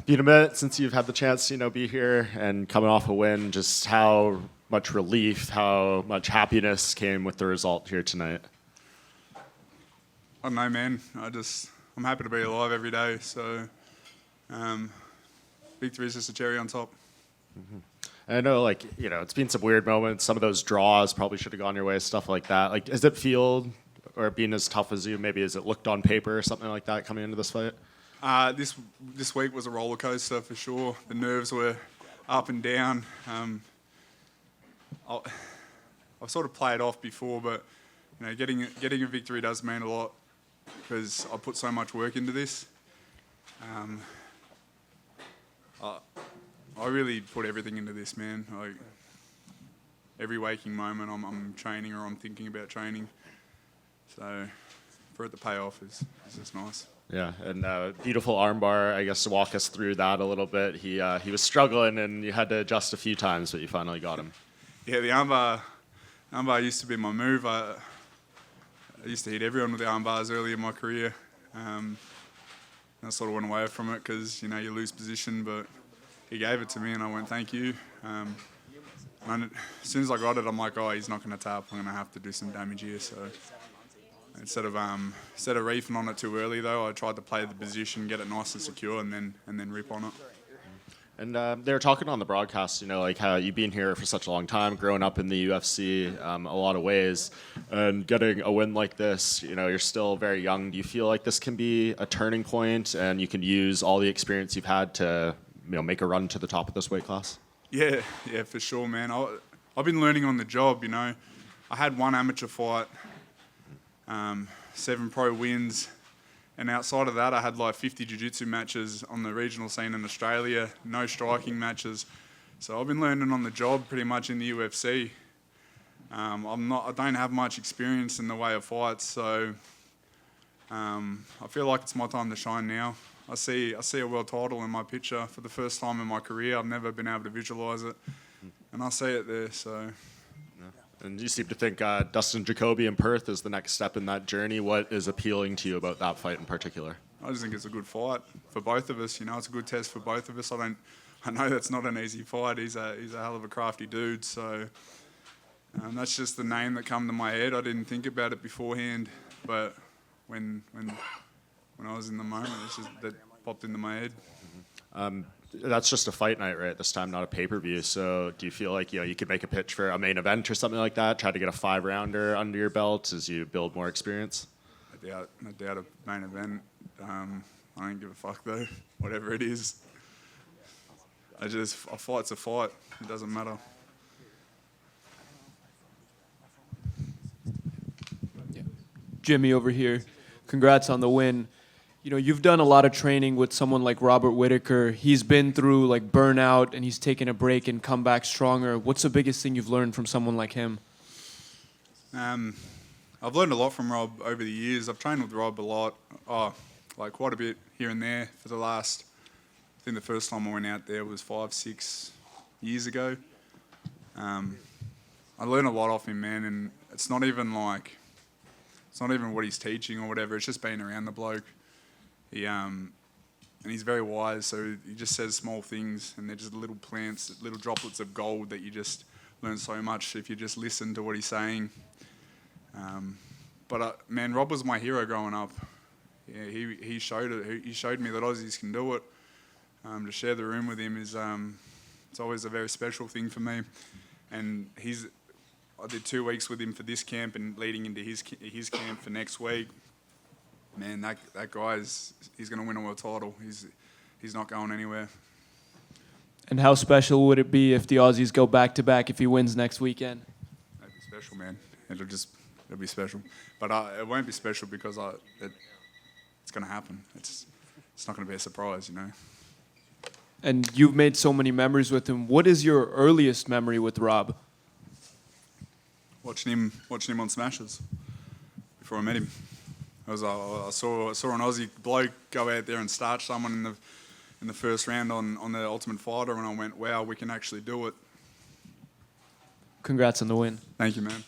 Been a minute since you've had the chance to, be here and coming off a win. Just how much relief, how much happiness came with the result here tonight? I don't know, man. I'm happy to be alive every day. So, victory is just a cherry on top. Mm-hmm. And I know, it's been some weird moments. Some of those draws probably should have gone your way, stuff like that. Does it feel, or being as tough as you, maybe as it looked on paper or something like that coming into this fight? This week was a roller coaster for sure. The nerves were up and down. I've sort of played off before, but getting a victory does mean a lot because I put so much work into this. I really put everything into this, man. Every waking moment, I'm training or I'm thinking about training. So for it to pay off is just nice. Yeah, and beautiful armbar. I guess to walk us through that a little bit. He was struggling, and you had to adjust a few times, but you finally got him. Yeah, the armbar used to be my move. I used to hit everyone with the armbars early in my career. I sort of went away from it because you lose position, but he gave it to me, and I went thank you. And as soon as I got it, I'm like, oh, he's not going to tap. I'm going to have to do some damage here. So instead of reefing on it too early, though, I tried to play the position, get it nice and secure, and then rip on it. And they were talking on the broadcast, how you've been here for such a long time, growing up in the UFC a lot of ways, and getting a win like this, you're still very young. Do you feel like this can be a turning point and you can use all the experience you've had to make a run to the top of this weight class? Yeah, for sure, man. I've been learning on the job, I had one amateur fight, 7 pro wins. And outside of that, I had 50 jiu-jitsu matches on the regional scene in Australia, no striking matches. So I've been learning on the job pretty much in the UFC. I don't have much experience in the way of fights, so I feel like it's my time to shine now. I see a world title in my picture for the first time in my career. I've never been able to visualise it, and I see it there. So. And you seem to think Dustin Jacoby in Perth is the next step in that journey. What is appealing to you about that fight in particular? I just think it's a good fight for both of us. It's a good test for both of us. I know that's not an easy fight. He's a hell of a crafty dude. So that's just the name that come to my head. I didn't think about it beforehand, but when I was in the moment, that popped into my head. That's just a fight night, right? This time, not a pay-per-view. So do you feel like you could make a pitch for a main event or something like that? Try to get a 5-rounder under your belt as you build more experience? I doubt a main event. I don't give a fuck though. Whatever it is, a fight's a fight. It doesn't matter. Yeah. Jimmy over here. Congrats on the win. You've done a lot of training with someone like Robert Whittaker. He's been through burnout and he's taken a break and come back stronger. What's the biggest thing you've learned from someone like him? I've learned a lot from Rob over the years. I've trained with Rob a lot, quite a bit here and there for the last, I think the first time I went out there was 5-6 years ago. I learned a lot off him, man, and it's not even what he's teaching or whatever. It's just being around the bloke. And he's very wise, so he just says small things, and they're just little plants, little droplets of gold that you just learn so much if you just listen to what he's saying. Man, Rob was my hero growing up. Yeah, he showed it. He showed me that Aussies can do it. To share the room with him is it's always a very special thing for me. And I did 2 weeks with him for this camp and leading into his camp for next week. Man, that guy he's going to win a world title. He's not going anywhere. And how special would it be if the Aussies go back-to-back if he wins next weekend? That'd be special, man. It'll be special. But it won't be special because it's going to happen. It's not going to be a surprise, And you've made so many memories with him. What is your earliest memory with Rob? Watching him on Smashes before I met him. I saw an Aussie bloke go out there and starch someone in the first round on the Ultimate Fighter, and I went, wow, we can actually do it. Congrats on the win. Thank you, man.